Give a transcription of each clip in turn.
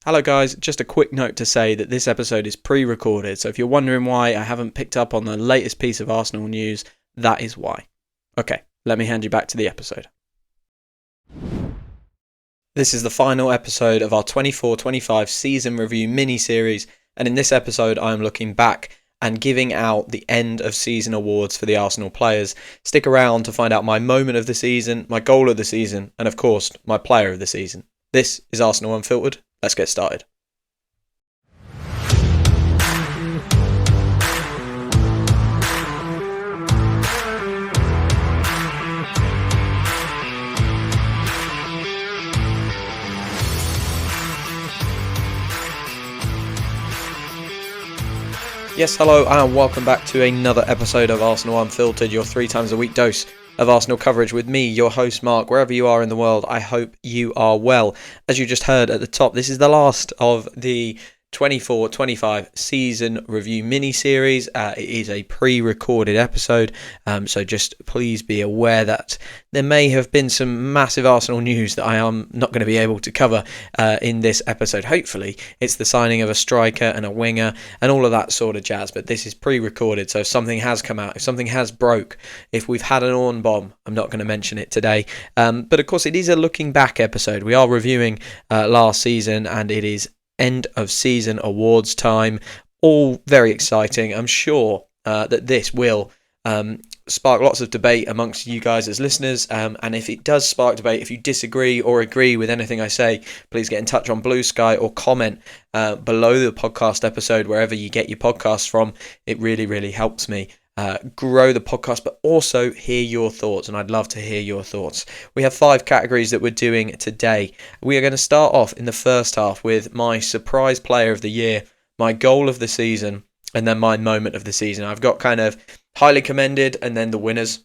Hello guys, just a quick note to say that this episode is pre-recorded, so if you're wondering why I haven't picked up on the latest piece of Arsenal news, that is why. Okay, let me hand you back to the episode. This is the final episode of our 24-25 season review mini-series, and in this episode I am looking back and giving out the end of season awards for the Arsenal players. Stick around to find out my moment of the season, my goal of the season, and of course, my player of the season. This is Arsenal Unfiltered. Let's get started. Yes, hello and welcome back to another episode of Arsenal Unfiltered, your 3 times a week dose of Arsenal coverage with me, your host Mark. Wherever you are in the world, I hope you are well. As you just heard at the top, this is the last of the 24-25 season review mini-series. It is a pre-recorded episode, so just please be aware that there may have been some massive Arsenal news that I am not going to be able to cover in this episode. Hopefully it's the signing of a striker and a winger and all of that sort of jazz, but this is pre-recorded, so if something has come out, if something has broke, if we've had an Orn bomb, I'm not going to mention it today, but of course it is a looking back episode. We are reviewing last season and it is end of season awards time. All very exciting. I'm sure that this will spark lots of debate amongst you guys as listeners, and if it does spark debate, if you disagree or agree with anything I say, please get in touch on Blue Sky or comment below the podcast episode wherever you get your podcasts from. It really helps me grow the podcast, but also hear your thoughts, and I'd love to hear your thoughts. We have 5 categories that we're doing today. We are going to start off in the first half with my surprise player of the year, my goal of the season, and then my moment of the season. I've got kind of highly commended and then the winners.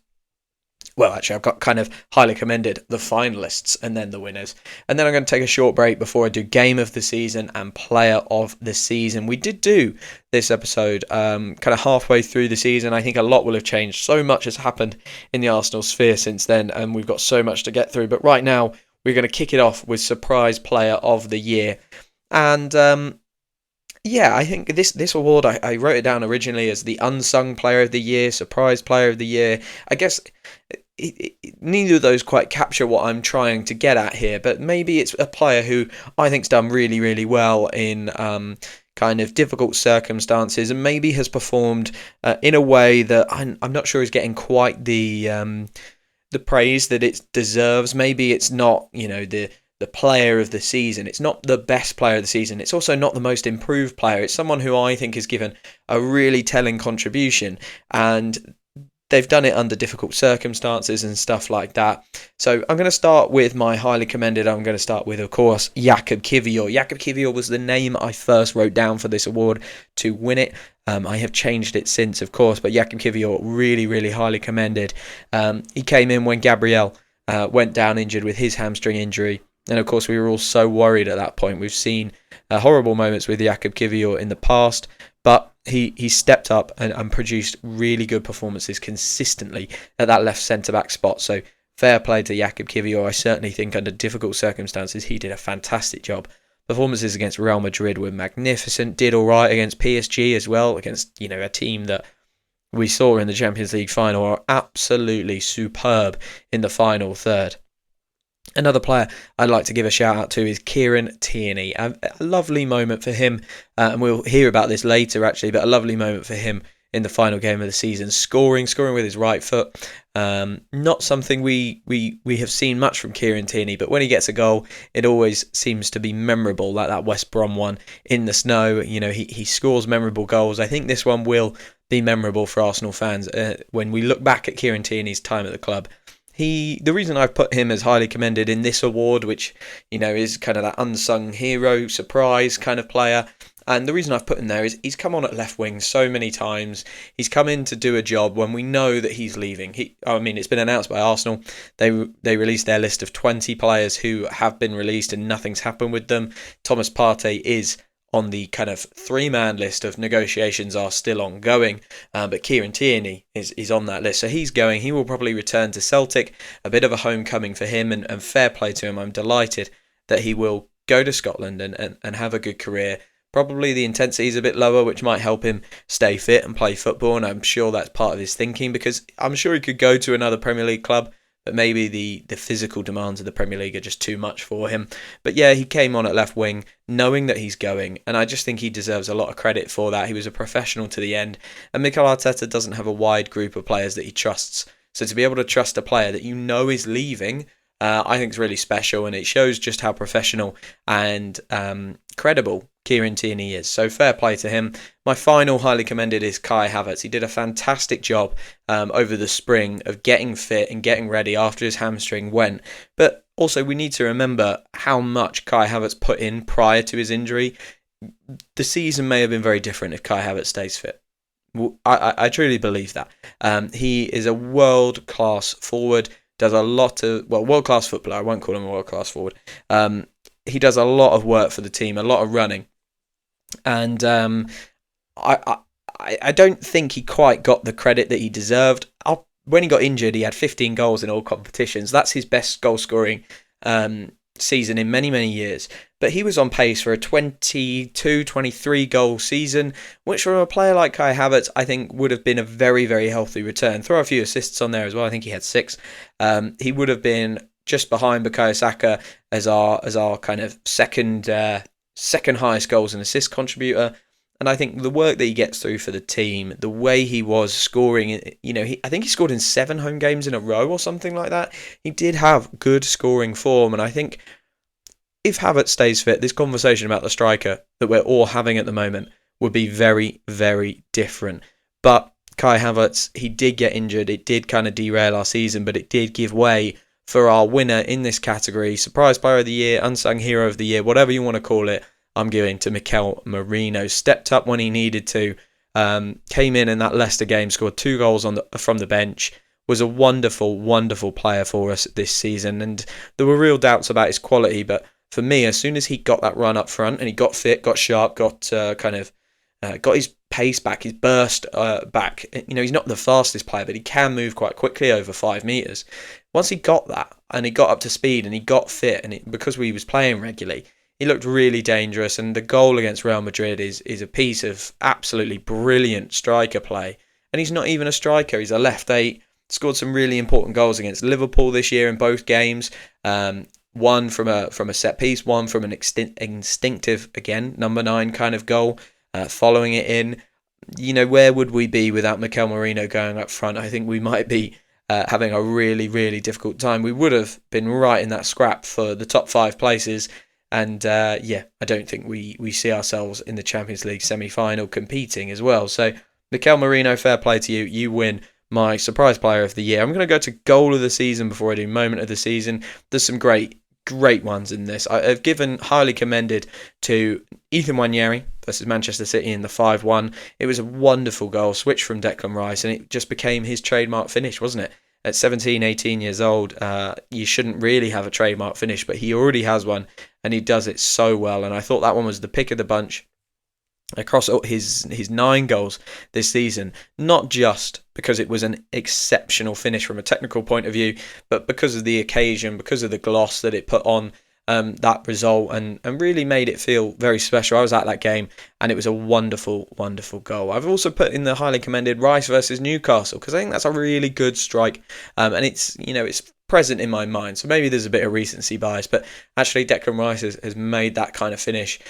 Well, actually, I've got kind of highly commended, the finalists, and then the winners. And then I'm going to take a short break before I do game of the season and player of the season. We did do this episode kind of halfway through the season. I think a lot will have changed. So much has happened in the Arsenal sphere since then, and we've got so much to get through. But right now, we're going to kick it off with surprise player of the year. And I think this award, I wrote it down originally as the unsung player of the year, surprise player of the year. I guess neither of those quite capture what I'm trying to get at here, but maybe it's a player who I think's done really well in kind of difficult circumstances, and maybe has performed in a way that I'm not sure is getting quite the praise that it deserves. Maybe it's not, the player of the season. It's not the best player of the season. It's also not the most improved player. It's someone who I think has given a really telling contribution, and they've done it under difficult circumstances and stuff like that. So I'm going to start with my highly commended. I'm going to start with, of course, Jakub Kiwior. Jakub Kiwior was the name I first wrote down for this award to win it. I have changed it since, of course, but Jakub Kiwior really highly commended. He came in when Gabriel went down injured with his hamstring injury. And of course, we were all so worried at that point. We've seen horrible moments with Jakub Kiwior in the past, but he stepped up and produced really good performances consistently at that left centre-back spot. So fair play to Jakub Kiwior. I certainly think under difficult circumstances, he did a fantastic job. Performances against Real Madrid were magnificent. Did all right against PSG as well, against a team that we saw in the Champions League final are absolutely superb in the final third. Another player I'd like to give a shout out to is Kieran Tierney. A lovely moment for him, and we'll hear about this later actually, but a lovely moment for him in the final game of the season, scoring with his right foot. Not something we have seen much from Kieran Tierney, but when he gets a goal, it always seems to be memorable, like that West Brom one in the snow. He scores memorable goals. I think this one will be memorable for Arsenal fans when we look back at Kieran Tierney's time at the club. The reason I've put him as highly commended in this award, which, is kind of that unsung hero, surprise kind of player, and the reason I've put him there is he's come on at left wing so many times. He's come in to do a job when we know that he's leaving. It's been announced by Arsenal. They released their list of 20 players who have been released and nothing's happened with them. Thomas Partey is on the kind of 3-man list of negotiations are still ongoing, but Kieran Tierney is on that list, so he's going. He will probably return to Celtic, a bit of a homecoming for him, and fair play to him. I'm delighted that he will go to Scotland and have a good career. Probably the intensity is a bit lower, which might help him stay fit and play football, and I'm sure that's part of his thinking, because I'm sure he could go to another Premier League club, but maybe the physical demands of the Premier League are just too much for him. But yeah, he came on at left wing, knowing that he's going, and I just think he deserves a lot of credit for that. He was a professional to the end, and Mikel Arteta doesn't have a wide group of players that he trusts. So to be able to trust a player that you know is leaving, I think is really special, and it shows just how professional and credible Kieran Tierney is. So fair play to him. My final highly commended is Kai Havertz. He did a fantastic job over the spring of getting fit and getting ready after his hamstring went. But also we need to remember how much Kai Havertz put in prior to his injury. The season may have been very different if Kai Havertz stays fit. I truly believe that. He is a world-class forward, does a lot of, world-class footballer. I won't call him a world-class forward. He does a lot of work for the team, a lot of running. And I don't think he quite got the credit that he deserved. When he got injured, he had 15 goals in all competitions. That's his best goal-scoring season in many, many years. But he was on pace for a 22, 23 goal season, which from a player like Kai Havertz, I think would have been a very, very healthy return. Throw a few assists on there as well. I think he had 6. He would have been just behind Bukayo Saka as our kind of second highest goals and assist contributor. And I think the work that he gets through for the team, the way he was scoring, I think he scored in 7 home games in a row or something like that. He did have good scoring form, and I think if Havertz stays fit, this conversation about the striker that we're all having at the moment would be very, very different. But Kai Havertz, he did get injured. It did kind of derail our season, but it did give way for our winner in this category. Surprise Player of the Year, Unsung Hero of the Year, whatever you want to call it. I'm giving to Mikel Merino. Stepped up when he needed to. Came in that Leicester game, scored 2 goals from the bench. Was a wonderful, wonderful player for us this season. And there were real doubts about his quality. But for me, as soon as he got that run up front and he got fit, got sharp, got his pace back, his burst back. He's not the fastest player, but he can move quite quickly over 5 metres. Once he got that and he got up to speed and he got fit, and because we was playing regularly, he looked really dangerous. And the goal against Real Madrid is a piece of absolutely brilliant striker play. And he's not even a striker, he's a left 8. Scored some really important goals against Liverpool this year in both games. One from a set piece, one from an instinctive, again, number 9 kind of goal, following it in. Where would we be without Mikel Merino going up front? I think we might be having a really, really difficult time. We would have been right in that scrap for the top 5 places. And I don't think we see ourselves in the Champions League semi-final competing as well. So Mikel Merino, fair play to you. You win my Surprise Player of the Year. I'm going to go to Goal of the Season before I do Moment of the Season. There's some great ones in this. I've given highly commended to Ethan Nwaneri versus Manchester City in the 5-1. It was a wonderful goal, switch from Declan Rice, and it just became his trademark finish, wasn't it? At 17, 18 years old, you shouldn't really have a trademark finish, but he already has one, and he does it so well. And I thought that one was the pick of the bunch across his 9 goals this season, not just because it was an exceptional finish from a technical point of view, but because of the occasion, because of the gloss that it put on that result, and really made it feel very special. I was at that game, and it was a wonderful, wonderful goal. I've also put in the highly commended Rice versus Newcastle, because I think that's a really good strike, and it's present in my mind. So maybe there's a bit of recency bias, but actually Declan Rice has made that kind of finish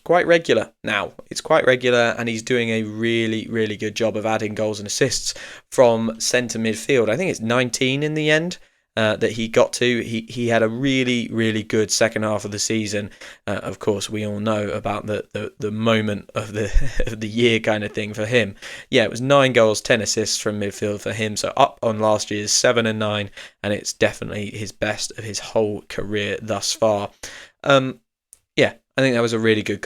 quite regular now. It's quite regular, and he's doing a really, really good job of adding goals and assists from centre midfield. I think it's 19 in the end that he got to. He had a really, really good second half of the season. Of course, we all know about the moment of the year kind of thing for him. Yeah, it was 9 goals, 10 assists from midfield for him. So up on last year's 7 and 9, and it's definitely his best of his whole career thus far. I think that was a really good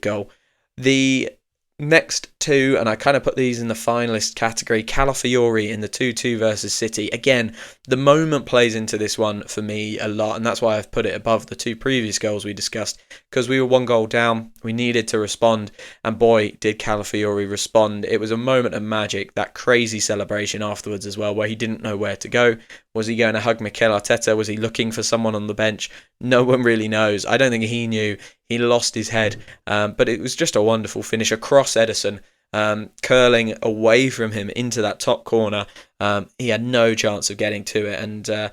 goal. The next two, and I kind of put these in the finalist category. Calafiori in the 2-2 versus City. Again, the moment plays into this one for me a lot, and that's why I've put it above the two previous goals we discussed, because we were 1 goal down, we needed to respond, and boy, did Calafiori respond. It was a moment of magic, that crazy celebration afterwards as well, where he didn't know where to go. Was he going to hug Mikel Arteta? Was he looking for someone on the bench? No one really knows. I don't think he knew. He lost his head, but it was just a wonderful finish across Ederson, curling away from him into that top corner. He had no chance of getting to it, and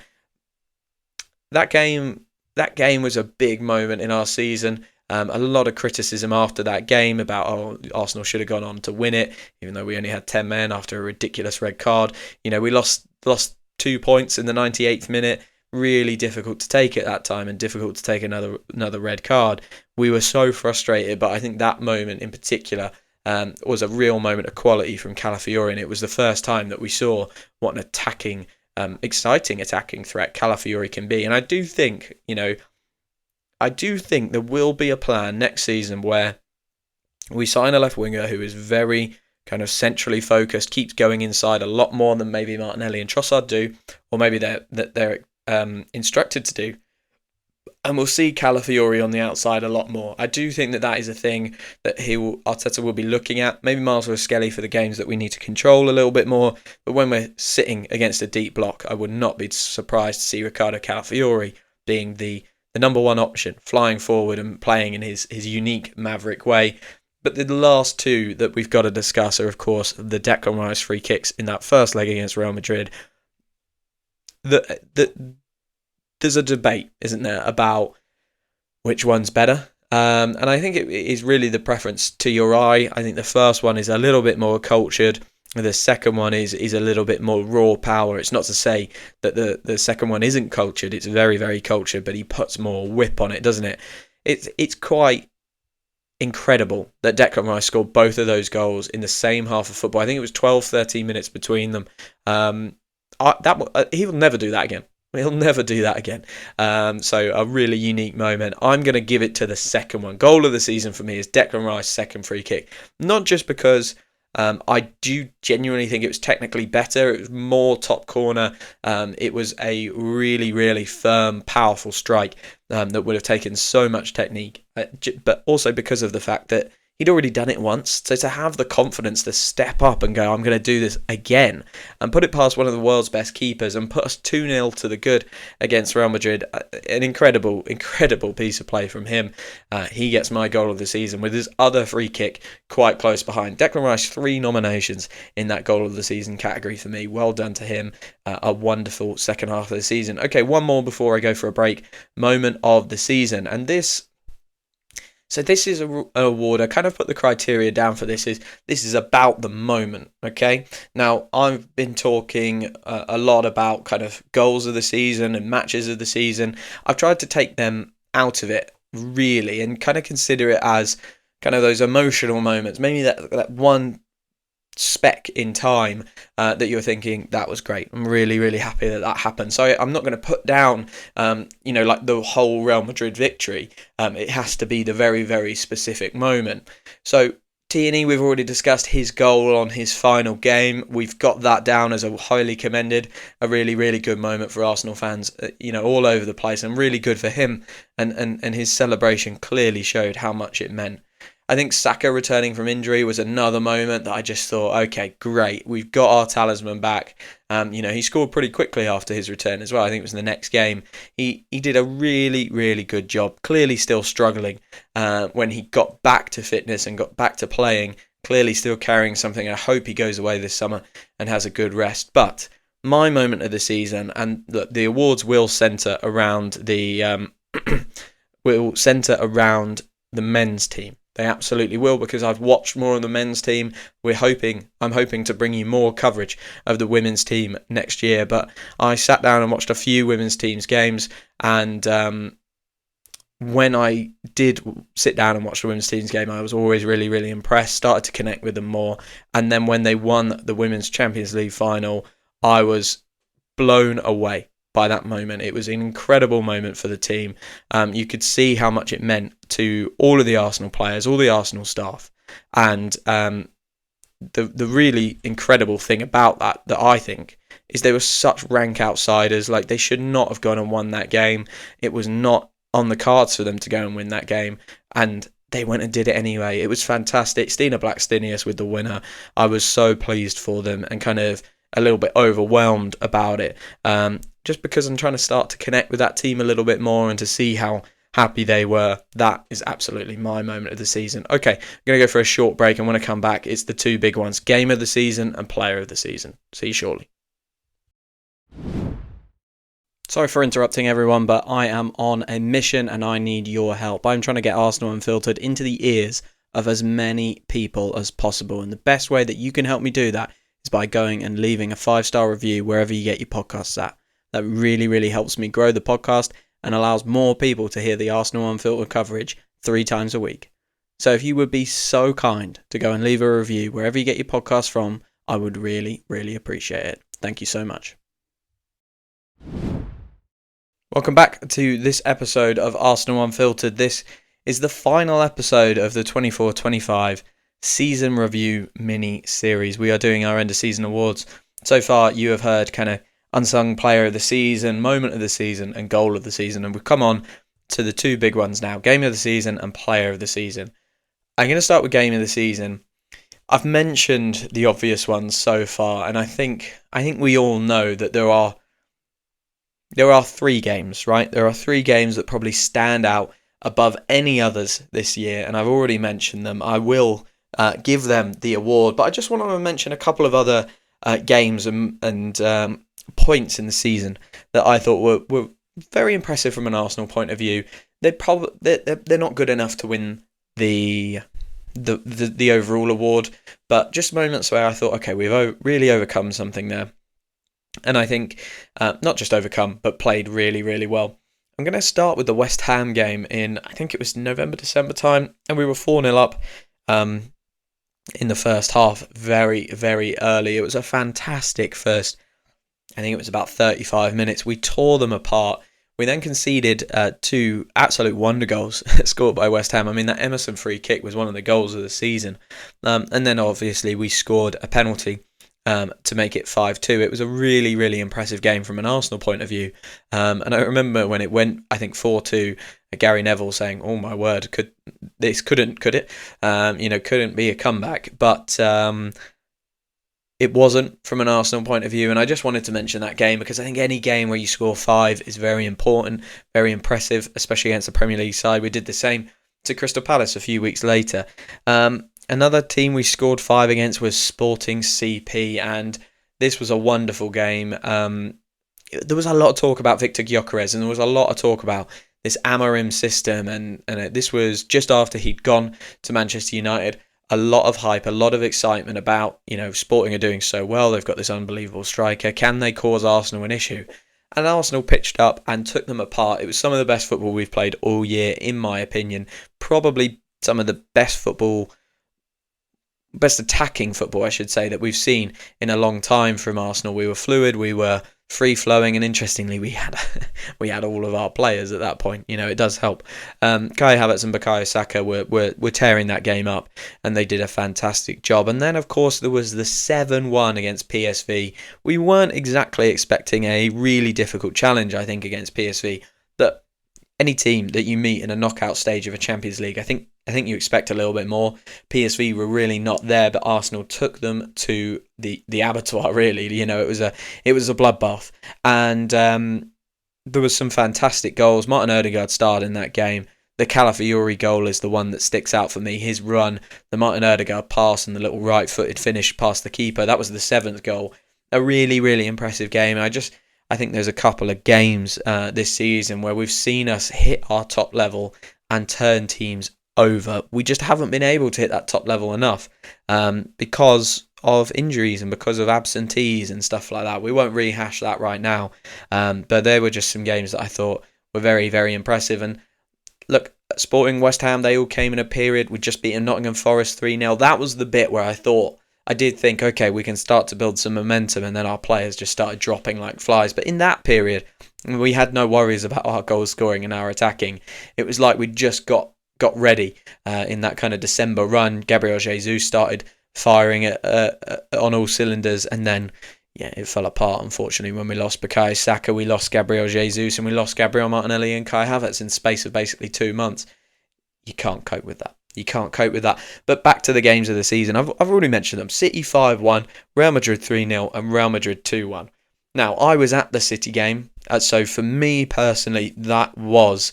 that game was a big moment in our season. A lot of criticism after that game about, Arsenal should have gone on to win it, even though we only had 10 men after a ridiculous red card. We lost 2 points in the 98th minute. Really difficult to take at that time, and difficult to take another red card. We were so frustrated, but I think that moment in particular was a real moment of quality from Calafiori, and it was the first time that we saw what an attacking, exciting attacking threat Calafiori can be. And I do think there will be a plan next season where we sign a left winger who is very kind of centrally focused, keeps going inside a lot more than maybe Martinelli and Trossard do, or maybe they're instructed to do, and we'll see Calafiori on the outside a lot more. I do think that is a thing that Arteta will be looking at. Maybe Skelly for the games that we need to control a little bit more, but when we're sitting against a deep block, I would not be surprised to see Ricardo Calafiori being the number one option, flying forward and playing in his unique maverick way. But the last two that we've got to discuss are, of course, the Declan Rice free kicks in that first leg against Real Madrid. There's a debate, isn't there, about which one's better, and I think it is really the preference to your eye. I think the first one is a little bit more cultured, and the second one is a little bit more raw power. It's not to say that the second one isn't cultured. It's very, very cultured, but he puts more whip on it, doesn't it? It's quite incredible that Declan Rice scored both of those goals in the same half of football. I think it was 12-13 minutes between them. He will never do that again. He'll never do that again. So a really unique moment. I'm going to give it to the second one. Goal of the season for me is Declan Rice's second free kick. Not just because I do genuinely think it was technically better. It was more top corner. It was a really, really firm, powerful strike that would have taken so much technique. But also because of the fact that he'd already done it once, so to have the confidence to step up and go, I'm going to do this again, and put it past one of the world's best keepers and put us 2-0 to the good against Real Madrid, an incredible, incredible piece of play from him. He gets my goal of the season with his other free kick quite close behind. Declan Rice, 3 nominations in that goal of the season category for me. Well done to him. A wonderful second half of the season. Okay, one more before I go for a break. Moment of the season, and this is an award. I kind of put the criteria down for this. This is about the moment, okay? Now, I've been talking a lot about kind of goals of the season and matches of the season. I've tried to take them out of it, really, and kind of consider it as kind of those emotional moments. Maybe that one speck in time that you're thinking, that was great. I'm really, really happy that happened. So I'm not going to put down, like the whole Real Madrid victory. It has to be the very, very specific moment. So Tierney, we've already discussed his goal on his final game. We've got that down as a highly commended, a really, really good moment for Arsenal fans, all over the place, and really good for him. And his celebration clearly showed how much it meant. I think Saka returning from injury was another moment that I just thought, okay, great, we've got our talisman back. He scored pretty quickly after his return as well. I think it was in the next game. He did a really, really good job. Clearly still struggling when he got back to fitness and got back to playing. Clearly still carrying something. I hope he goes away this summer and has a good rest. But my moment of the season, and look, the awards will centre around the men's team. They absolutely will, because I've watched more of the men's team. I'm hoping to bring you more coverage of the women's team next year. But I sat down and watched a few women's teams games, and when I did sit down and watch the women's teams game, I was always really, really impressed. Started to connect with them more, and then when they won the Women's Champions League final, I was blown away by that moment. It was an incredible moment for the team. You could see how much it meant to all of the Arsenal players, all the Arsenal staff, and the really incredible thing about that I think is they were such rank outsiders. Like, they should not have gone and won that game. It was not on the cards for them to go and win that game, and they went and did it anyway. It was fantastic. Stina Blackstenius with the winner. I was so pleased for them and kind of a little bit overwhelmed about it, just because I'm trying to start to connect with that team a little bit more and to see how happy they were. That is absolutely my moment of the season. Okay, I'm going to go for a short break, and when I come back, it's the two big ones: game of the season and player of the season. See you shortly. Sorry for interrupting everyone, but I am on a mission and I need your help. I'm trying to get Arsenal Unfiltered into the ears of as many people as possible, and the best way that you can help me do that is by going and leaving a 5-star review wherever you get your podcasts at. That really, really helps me grow the podcast and allows more people to hear the Arsenal Unfiltered coverage 3 times a week. So if you would be so kind to go and leave a review wherever you get your podcast from, I would really, really appreciate it. Thank you so much. Welcome back to this episode of Arsenal Unfiltered. This is the final episode of the 24-25 season review mini-series. We are doing our end of season awards. So far, you have heard kind of unsung player of the season, moment of the season, and goal of the season. And we've come on to the two big ones now, game of the season and player of the season. I'm going to start with game of the season. I've mentioned the obvious ones so far, and I think we all know that there are 3 games, right? There are 3 games that probably stand out above any others this year, and I've already mentioned them. I will give them the award, but I just want to mention a couple of other games and points in the season that I thought were very impressive from an Arsenal point of view. They're not good enough to win the overall award, but just moments where I thought, okay, we've really overcome something there. And I think not just overcome, but played really, really well. I'm going to start with the West Ham game in, I think it was November, December time, and we were 4-0 up in the first half very, very early. It was a fantastic first, I think it was about 35 minutes. We tore them apart. We then conceded 2 absolute wonder goals scored by West Ham. I mean, that Emerson free kick was one of the goals of the season. And then obviously we scored a penalty to make it 5-2. It was a really, really impressive game from an Arsenal point of view. And I remember when it went, I think 4-2, Gary Neville saying, "Oh my word, could it? Couldn't be a comeback." But it wasn't from an Arsenal point of view. And I just wanted to mention that game because I think any game where you score 5 is very important, very impressive, especially against the Premier League side. We did the same to Crystal Palace a few weeks later. Another team we scored 5 against was Sporting CP, and this was a wonderful game. There was a lot of talk about Victor Gyökeres, and there was a lot of talk about this Amorim system, and this was just after he'd gone to Manchester United. A lot of hype, a lot of excitement about, Sporting are doing so well. They've got this unbelievable striker. Can they cause Arsenal an issue? And Arsenal pitched up and took them apart. It was some of the best football we've played all year, in my opinion. Probably some of the best attacking football, I should say, that we've seen in a long time from Arsenal. We were fluid, we were free-flowing, and interestingly, we had all of our players at that point. It does help. Kai Havertz and Bukayo Saka were tearing that game up, and they did a fantastic job. And then, of course, there was the 7-1 against PSV. We weren't exactly expecting a really difficult challenge, I think, against PSV. That any team that you meet in a knockout stage of a Champions League, I think you expect a little bit more. PSV were really not there, but Arsenal took them to the abattoir, really. It was a bloodbath. And there was some fantastic goals. Martin Odegaard starred in that game. The Calafiori goal is the one that sticks out for me. His run, the Martin Odegaard pass and the little right-footed finish past the keeper. That was the 7th goal. A really, really impressive game. I think there's a couple of games this season where we've seen us hit our top level and turn teams over. We just haven't been able to hit that top level enough because of injuries and because of absentees and stuff like that. We won't rehash that right now, but there were just some games that I thought were very, very impressive. And look, Sporting, West Ham, they all came in a period. We'd just beaten Nottingham Forest 3-0. That was the bit where I did think, okay, we can start to build some momentum, and then our players just started dropping like flies. But in that period, we had no worries about our goal scoring and our attacking. It was like we just got ready in that kind of December run. Gabriel Jesus started firing on all cylinders, and then it fell apart, unfortunately, when we lost Bukayo Saka, we lost Gabriel Jesus, and we lost Gabriel Martinelli and Kai Havertz in space of basically 2 months. You can't cope with that. You can't cope with that. But back to the games of the season. I've already mentioned them. City 5-1, Real Madrid 3-0, and Real Madrid 2-1. Now, I was at the City game, so for me personally, that was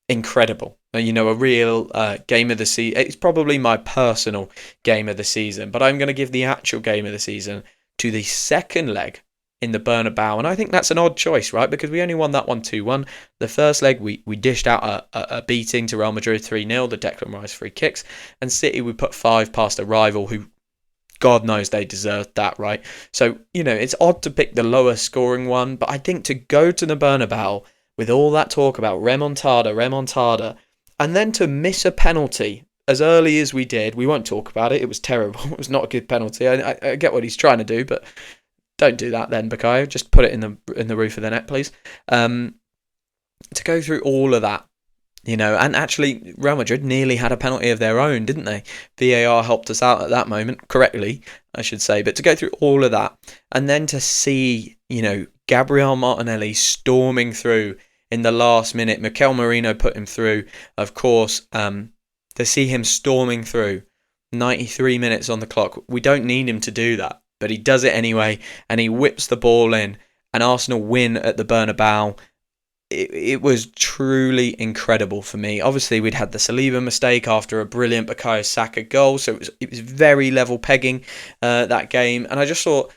incredible. A real game of the season. It's probably my personal game of the season, but I'm going to give the actual game of the season to the second leg in the Bernabeu, and I think that's an odd choice, right? Because we only won that one 2-1. The first leg, we dished out a beating to Real Madrid 3-0, the Declan Rice free kicks, and City we put 5 past a rival who, God knows they deserved that, right? So, it's odd to pick the lower scoring one, but I think to go to the Bernabeu with all that talk about remontada, and then to miss a penalty as early as we did, we won't talk about it. It was terrible. It was not a good penalty. I get what he's trying to do, but don't do that then, Bukayo. Just put it in the roof of the net, please. To go through all of that, and actually Real Madrid nearly had a penalty of their own, didn't they? VAR helped us out at that moment, correctly, I should say. But to go through all of that, and then to see, Gabriel Martinelli storming through in the last minute, Mikel Merino put him through, of course, to see him storming through 93 minutes on the clock. We don't need him to do that, but he does it anyway, and he whips the ball in, and Arsenal win at the Bernabeu. It was truly incredible for me. Obviously, we'd had the Saliba mistake after a brilliant Bukayo Saka goal, so it was very level pegging that game, and I just thought,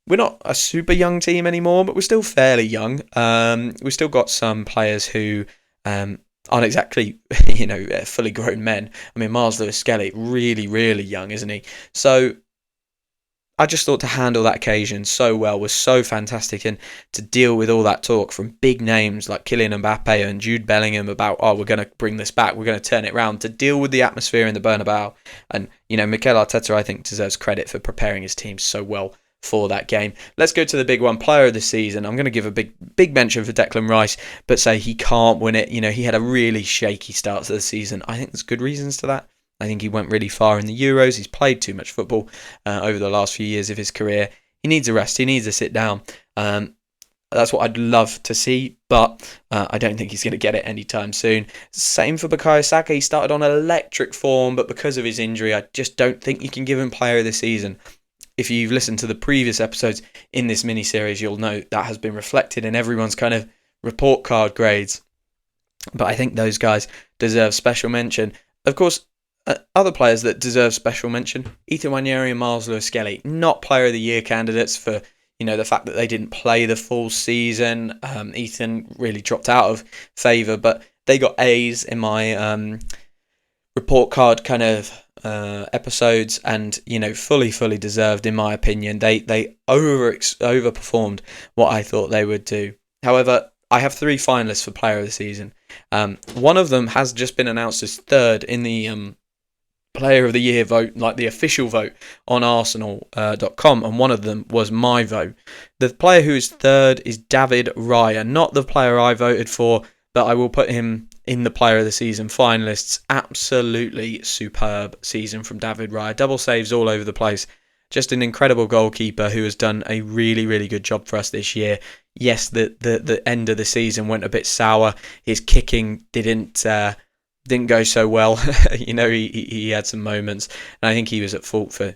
we're not a super young team anymore, but we're still fairly young. We've still got some players who aren't exactly, fully grown men. I mean, Miles Lewis-Skelly, really, really young, isn't he? So I just thought to handle that occasion so well was so fantastic, and to deal with all that talk from big names like Kylian Mbappe and Jude Bellingham about, we're going to bring this back, we're going to turn it around, to deal with the atmosphere in the Bernabeu. And, Mikel Arteta, I think, deserves credit for preparing his team so well for that game. Let's go to the big one, player of the season. I'm going to give a big mention for Declan Rice, but say he can't win it. He had a really shaky start to the season. I think there's good reasons to that. I think he went really far in the Euros. He's played too much football over the last few years of his career. He needs a rest. He needs to sit down. That's what I'd love to see, but I don't think he's going to get it anytime soon. Same for Bukayo Saka. He started on electric form, but because of his injury, I just don't think you can give him player of the season. If you've listened to the previous episodes in this mini-series, you'll know that has been reflected in everyone's kind of report card grades. But I think those guys deserve special mention. Of course, other players that deserve special mention, Ethan Nwaneri and Miles Lewis-Skelly, not player of the year candidates for, the fact that they didn't play the full season. Ethan really dropped out of favour, but they got A's in my report card kind of episodes, and fully deserved in my opinion. They overperformed what I thought they would do. However, I have 3 finalists for player of the season. One of them has just been announced as third in the player of the year vote, like the official vote on Arsenal.com, and one of them was my vote. The player who is third is David Raya, not the player I voted for, but I will put him in the player of the season finalists. Absolutely superb season from David Raya. Double saves all over the place. Just an incredible goalkeeper who has done a really, really good job for us this year. Yes, the end of the season went a bit sour. His kicking didn't go so well. He had some moments, and I think he was at fault for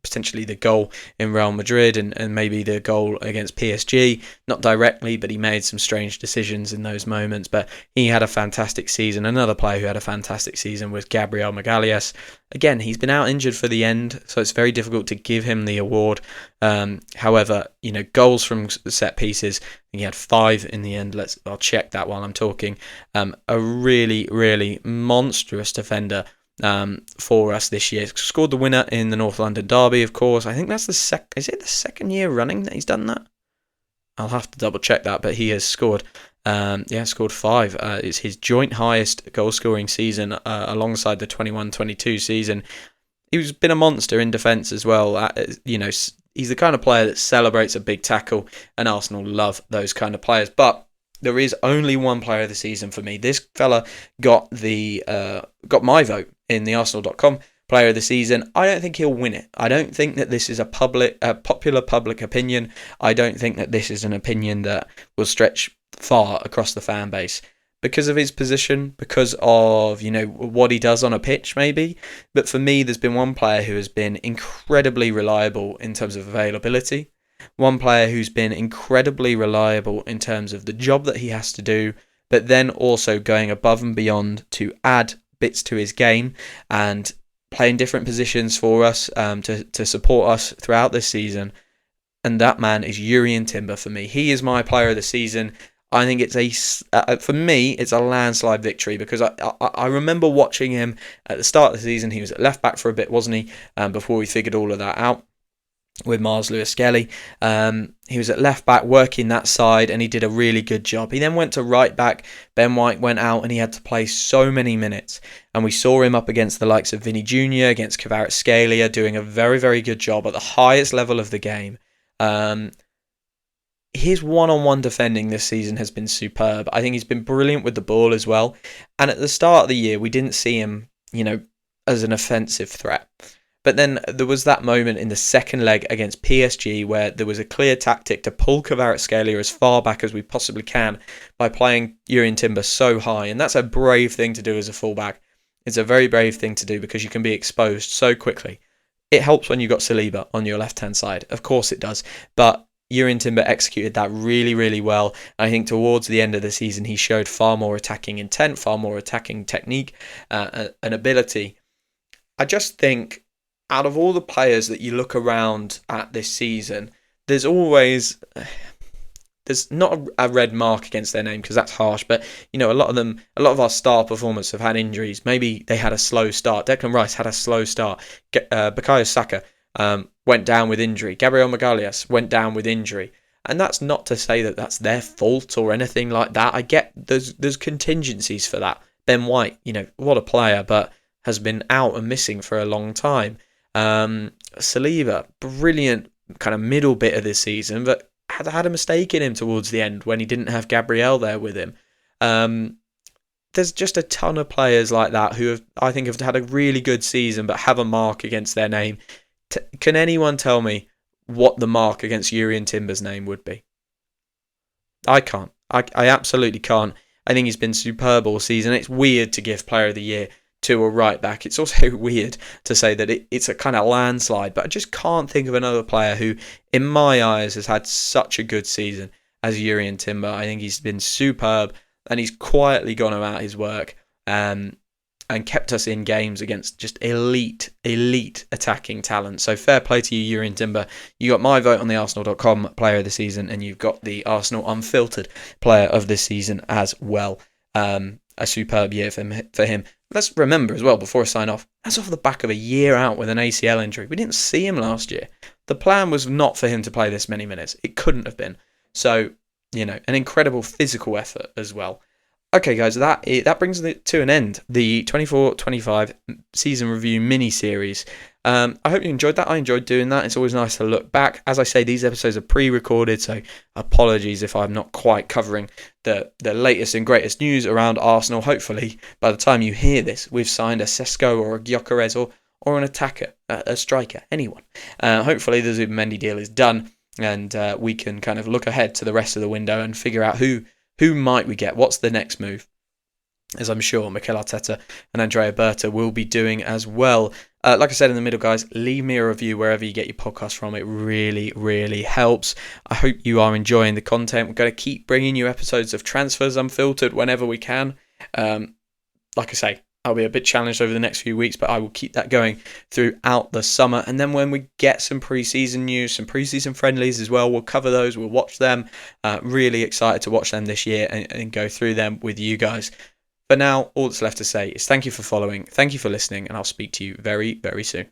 potentially the goal in Real Madrid and maybe the goal against PSG, not directly, but he made some strange decisions in those moments. But he had a fantastic season. Another player who had a fantastic season was Gabriel Magalhaes. Again, he's been out injured for the end, so it's very difficult to give him the award. However, goals from set pieces, he had 5 in the end. I'll check that while I'm talking. A really, really monstrous defender for us this year. Scored the winner in the North London derby, of course. I think that's is it the second year running that he's done that? I'll have to double check that, but he has scored. Scored 5. It's his joint highest goal scoring season alongside the 21-22 season. He's been a monster in defence as well. He's the kind of player that celebrates a big tackle, and Arsenal love those kind of players. But there is only one player of the season for me. This fella got my vote in the Arsenal.com Player of the Season. I don't think he'll win it. I don't think that this is a popular public opinion. I don't think that this is an opinion that will stretch far across the fan base because of his position, because of, what he does on a pitch maybe. But for me, there's been one player who has been incredibly reliable in terms of availability. One player who's been incredibly reliable in terms of the job that he has to do, but then also going above and beyond to add bits to his game and playing different positions for us to support us throughout this season. And that man is Jurrien Timber for me. He is my player of the season. I think for me, it's a landslide victory because I remember watching him at the start of the season. He was at left back for a bit, wasn't he? Before we figured all of that out with Mars Lewis-Skelly. He was at left back working that side and he did a really good job. He then went to right back. Ben White went out and he had to play so many minutes. And we saw him up against the likes of Vinny Jr., against Kvaratskhelia, doing a very, very good job at the highest level of the game. His one-on-one defending this season has been superb. I think he's been brilliant with the ball as well. And at the start of the year, we didn't see him, as an offensive threat. But then there was that moment in the second leg against PSG where there was a clear tactic to pull Kvaratskhelia as far back as we possibly can by playing Jurrien Timber so high. And that's a brave thing to do as a fullback. It's a very brave thing to do because you can be exposed so quickly. It helps when you've got Saliba on your left-hand side. Of course it does. But Jurrien Timber executed that really, really well. I think towards the end of the season, he showed far more attacking intent, far more attacking technique and ability. I just think out of all the players that you look around at this season, there's not a red mark against their name because that's harsh, but a lot of our star performers have had injuries. Maybe they had a slow start. Declan Rice had a slow start. Bukayo Saka went down with injury. Gabriel Magalhaes went down with injury. And that's not to say that that's their fault or anything like that. I get there's contingencies for that. Ben White, what a player, but has been out and missing for a long time. Saliba, brilliant kind of middle bit of this season, but had a mistake in him towards the end when he didn't have Gabriel there with him. There's just a ton of players like that who I think have had a really good season but have a mark against their name. Can anyone tell me what the mark against Jurrien Timber's name would be? I can't. I absolutely can't. I think he's been superb all season. It's weird to give Player of the Year to a right back. It's also weird to say that it's a kind of landslide, but I just can't think of another player who, in my eyes, has had such a good season as Jurrien Timber. I think he's been superb and he's quietly gone about his work and kept us in games against just elite attacking talent. So fair play to you, Jurrien Timber. You got my vote on the Arsenal.com player of the season and you've got the Arsenal Unfiltered player of this season as well. A superb year for him. Let's remember as well, before I sign off, that's off the back of a year out with an ACL injury. We didn't see him last year. The plan was not for him to play this many minutes. It couldn't have been. So, an incredible physical effort as well. Okay, guys, that brings it to an end. The 24-25 season review mini-series. I hope you enjoyed that. I enjoyed doing that. It's always nice to look back. As I say, these episodes are pre-recorded, so apologies if I'm not quite covering the latest and greatest news around Arsenal. Hopefully, by the time you hear this, we've signed a Sesko or a Gyökeres or an attacker, a striker, anyone. Hopefully, the Zubimendi deal is done, and we can kind of look ahead to the rest of the window and figure out who might we get? What's the next move? As I'm sure Mikel Arteta and Andrea Berta will be doing as well. Like I said in the middle, guys, leave me a review wherever you get your podcast from. It really, really helps. I hope you are enjoying the content. We're going to keep bringing you episodes of Transfers Unfiltered whenever we can. Like I say, I'll be a bit challenged over the next few weeks, but I will keep that going throughout the summer. And then when we get some pre-season news, some pre-season friendlies as well, we'll cover those. We'll watch them. Really excited to watch them this year and go through them with you guys. For now, all that's left to say is thank you for following, thank you for listening, and I'll speak to you very, very soon.